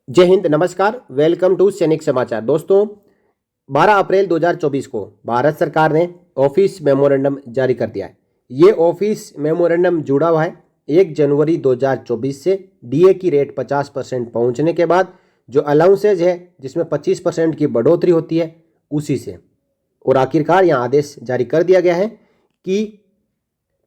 जय हिंद, नमस्कार। Welcome to सैनिक समाचार। दोस्तों, 12 अप्रैल 2024 को भारत सरकार ने ऑफिस मेमोरेंडम जारी कर दिया है। ये ऑफिस मेमोरेंडम जुड़ा हुआ है 1 जनवरी 2024 से डीए की रेट 50% पहुंचने के बाद जो अलाउंसेज है जिसमें 25% की बढ़ोतरी होती है उसी से। और आखिरकार यहाँ आदेश जारी कर दिया गया है कि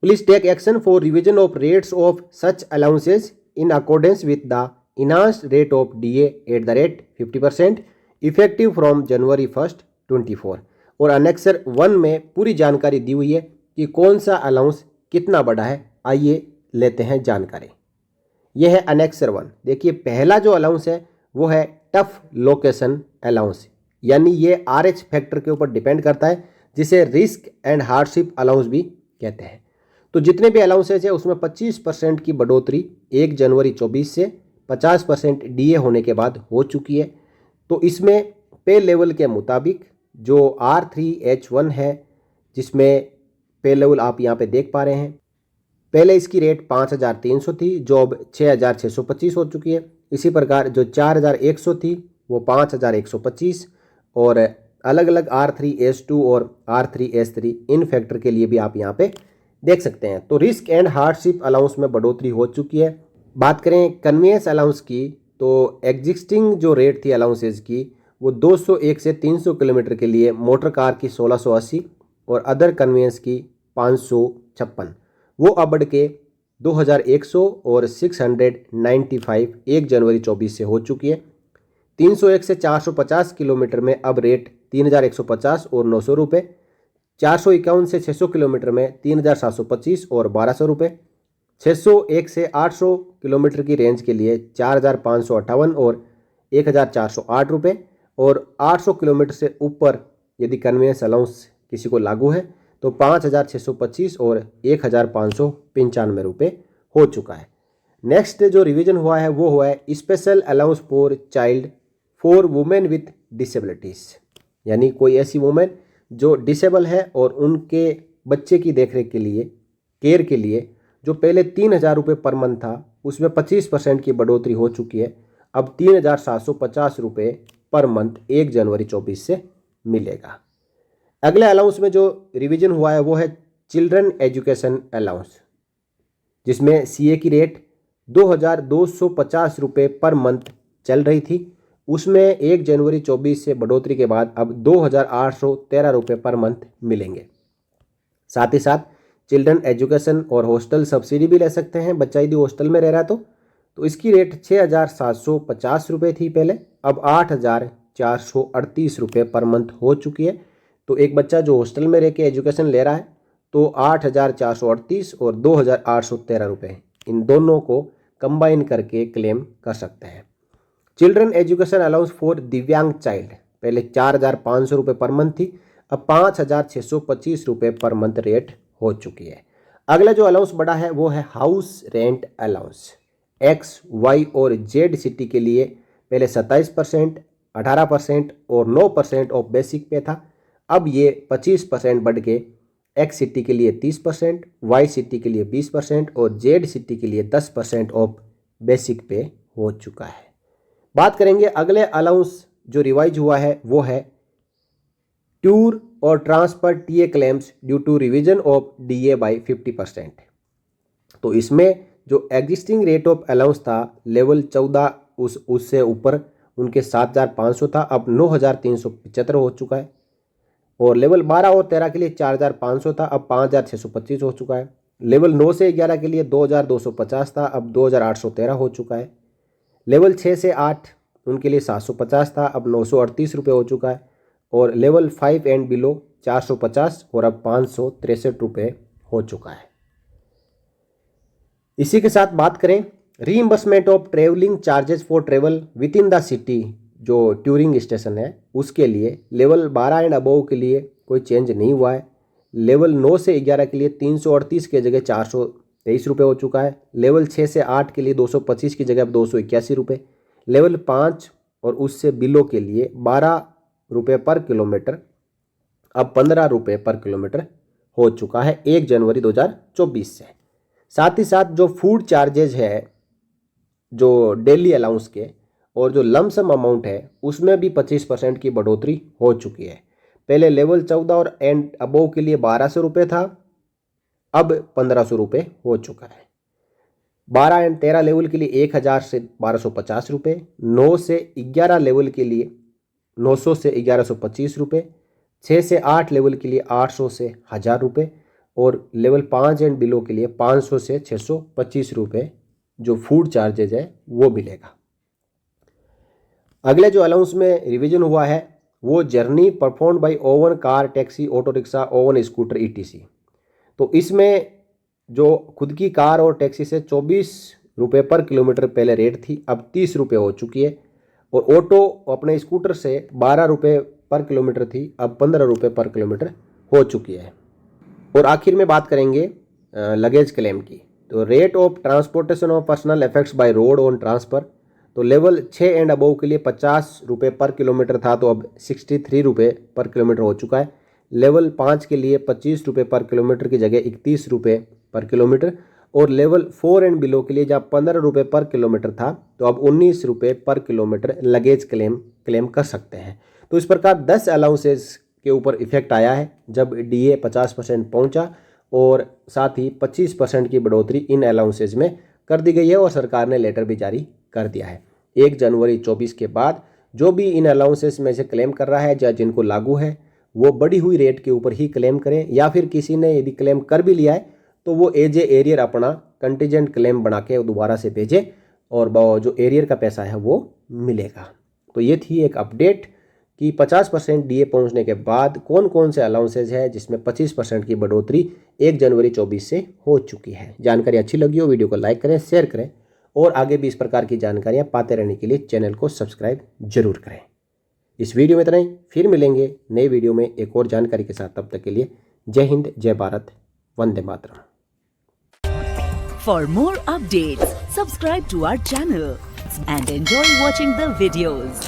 please take action for revision of rates of such allowances in accordance with the enhanced rate of DA at the rate 50% effective from January 1 24। और अनेक्सर 1 में पूरी जानकारी दी हुई है कि कौन सा अलाउंस कितना बढ़ा है। आइए लेते हैं जानकारी। यह है अनेक्सर 1। देखिए, पहला जो अलाउंस है वो है टफ लोकेशन अलाउंस, यानी ये आरएच फैक्टर के ऊपर डिपेंड करता है, जिसे रिस्क एंड हार्डशिप अलाउंस भी कहते हैं। तो जितने भी अलाउंसेज है उसमें 25% की बढ़ोतरी 1 जनवरी 24 से 50% डीए होने के बाद हो चुकी है। तो इसमें पे लेवल के मुताबिक जो R3H1 है, जिसमें पे लेवल आप यहाँ पे देख पा रहे हैं, पहले इसकी रेट 5,300 थी जो अब 6,625 हो चुकी है। इसी प्रकार जो 4,100 थी वो 5,125। और अलग अलग R3S2 और R3S3 इन फैक्टर के लिए भी आप यहाँ पे देख सकते हैं। तो रिस्क एंड हार्डशिप अलाउंस में बढ़ोतरी हो चुकी है। बात करें कन्वीनियंस अलाउंस की, तो एग्जिस्टिंग जो रेट थी अलाउंसेज की वो 201 से 300 किलोमीटर के लिए मोटर कार की 1680 और अदर कन्वीनियंस की 556, वो अब बढ़ के 2100 और 695 1 जनवरी 24 से हो चुकी है। 301 से 450 किलोमीटर में अब रेट 3,150 और 900 रुपये। 451 से 600 किलोमीटर में 3,725 और 1,200 रुपये। 601 से 800 किलोमीटर की रेंज के लिए 4,558 और 1,408 रुपये। और 800 किलोमीटर से ऊपर यदि कन्वेंस अलाउंस किसी को लागू है तो 5,625 और 1,595 रुपये हो चुका है। नेक्स्ट जो रिवीजन हुआ है वो हुआ है special allowance for child for women with disabilities, यानी कोई ऐसी वुमेन जो डिसेबल है और उनके बच्चे की देखरेख के लिए, केयर के लिए जो पहले 3,000 रुपये पर मंथ था उसमें 25% की बढ़ोतरी हो चुकी है। अब 3,750 रुपये पर मंथ 1 जनवरी 24 से मिलेगा। अगले अलाउंस में जो रिवीजन हुआ है वो है चिल्ड्रन एजुकेशन अलाउंस, जिसमें सीए की रेट 2,250 रुपये पर मंथ चल रही थी। उसमें 1 जनवरी 24 से बढ़ोतरी के बाद अब 2,813 रुपये पर मंथ मिलेंगे। साथ ही साथ चिल्ड्रन एजुकेशन और हॉस्टल सब्सिडी भी ले सकते हैं, बच्चा यदि हॉस्टल में रह रहा है तो इसकी रेट 6,750 रुपये थी पहले, अब 8,438 रुपये पर मंथ हो चुकी है। तो एक बच्चा जो हॉस्टल में रह के एजुकेशन ले रहा है तो 8,438 और 2,813 रुपये, इन दोनों को कंबाइन करके क्लेम कर सकते हैं। चिल्ड्रन एजुकेशन अलाउंस फॉर दिव्यांग चाइल्ड पहले 4,500 रुपये पर मंथ थी, अब 5,625 रुपये पर मंथ रेट हो चुकी है। अगला जो अलाउंस बढ़ा है वो है house rent allowance. X, Y और जेड सिटी के लिए पहले 27%, 18% और 9% ऑफ बेसिक पे था। अब ये 25% बढ़ के एक्स सिटी के लिए 30%, वाई सिटी के लिए 20% और जेड सिटी के लिए 10% ऑफ बेसिक पे हो चुका है। बात करेंगे अगले अलाउंस जो रिवाइज हुआ है वो है टूर और transfer TA claims due to revision of DA by 50%। तो इसमें जो एग्जिस्टिंग रेट ऑफ अलाउंस था लेवल 14 उससे ऊपर उनके 7,500 था, अब 9,375 हो चुका है। और लेवल 12 और 13 के लिए 4,500 था, अब 5,625 हो चुका है। लेवल 9 से 11 के लिए 2,250 था, अब 2,813 हो चुका है। लेवल 6 से 8 उनके लिए 750 था, अब 938 रुपये हो चुका है। और लेवल 5 एंड बिलो 450 और अब 563 रुपये हो चुका है। इसी के साथ बात करें reimbursement of travelling charges for travel with in the city, जो टूरिंग स्टेशन है उसके लिए लेवल 12 एंड अबव के लिए कोई चेंज नहीं हुआ है। लेवल 9 से 11 के लिए 338 की जगह 423 रुपये हो चुका है। लेवल 6 से 8 के लिए 225 की जगह अब 281 रुपये। लेवल 5 और उससे बिलो के लिए 12 रुपये पर किलोमीटर अब 15 रुपये पर किलोमीटर हो चुका है 1 जनवरी 2024 से। साथ ही साथ जो फूड चार्जेज है जो डेली अलाउंस के, और जो लमसम अमाउंट है उसमें भी 25% की बढ़ोतरी हो चुकी है। पहले लेवल 14 और एंड अबोव के लिए 1200 रुपये था, अब 1500 रुपये हो चुका है। 12 एंड 13 लेवल के लिए 1000 से 1250 रुपये, 9 से 11 लेवल के लिए 900 से 1125 रुपये, 6 से 8 लेवल के लिए 800 से 1000 रुपये और लेवल 5 एंड बिलो के लिए 500 से 625 रुपये जो फूड चार्जेज है वो मिलेगा। अगले जो अलाउंस में रिवीजन हुआ है वो journey performed by oven, car, taxi, auto rickshaw, oven, scooter ETC। तो इसमें जो खुद की कार और टैक्सी से 24 रुपये पर किलोमीटर पहले रेट थी, अब 30 रुपये हो चुकी है। और ऑटो अपने स्कूटर से 12 रुपये पर किलोमीटर थी, अब 15 रुपये पर किलोमीटर हो चुकी है। और आखिर में बात करेंगे लगेज क्लेम की। तो rate of transportation of personal effects by road on transfer, तो लेवल 6 एंड अबोव के लिए 50 रुपये पर किलोमीटर था, तो अब 63 रुपये पर किलोमीटर हो चुका है। लेवल 5 के लिए 25 रुपये पर किलोमीटर की जगह 31 रुपये पर किलोमीटर और लेवल 4 एंड बिलो के लिए जब 15 रुपये पर किलोमीटर था तो अब 19 रुपये पर किलोमीटर लगेज क्लेम कर सकते हैं। तो इस प्रकार 10 अलाउंसेस के ऊपर इफेक्ट आया है जब DA 50% पहुंचा और साथ ही 25% की बढ़ोतरी इन अलाउंसेस में कर दी गई है और सरकार ने लेटर भी जारी कर दिया है। 1 जनवरी 24 के बाद जो भी इन अलाउंसेस में से क्लेम कर रहा है या जिनको लागू है वो बढ़ी हुई रेट के ऊपर ही क्लेम करें, या फिर किसी ने यदि क्लेम कर भी लिया है तो वो एज ए एरियर अपना कंटीजेंट क्लेम बना के दोबारा से भेजे और जो एरियर का पैसा है वो मिलेगा। तो ये थी एक अपडेट कि 50% DA पहुंचने के बाद कौन कौन से अलाउंसेज है जिसमें 25% की बढ़ोतरी 1 जनवरी 24 से हो चुकी है। जानकारी अच्छी लगी हो वीडियो को लाइक करें, शेयर करें और आगे भी इस प्रकार की जानकारियां पाते रहने के लिए चैनल को सब्सक्राइब जरूर करें। इस वीडियो में इतना ही, फिर मिलेंगे नए वीडियो में एक और जानकारी के साथ। तब तक के लिए जय हिंद, जय Bharat, Vande Mataram. For more updates, subscribe to our channel and enjoy watching the videos.